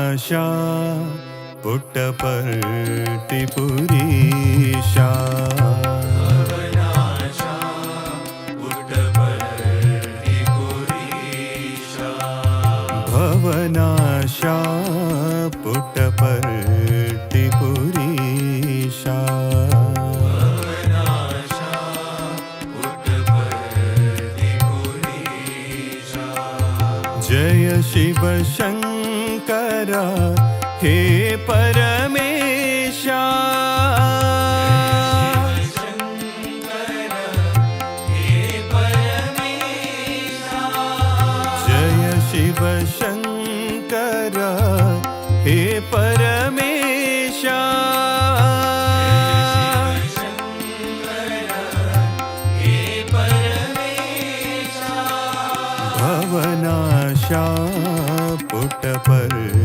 भवनाशा पुट्टपर्तिपुरीशा भवनाशा पुट्टपर्तिपुरीशा जय शिव शंकर हे परमेशा जय शिव शंकर हे परमेशा भवनाशा पुट्टपर्तिपुरीशा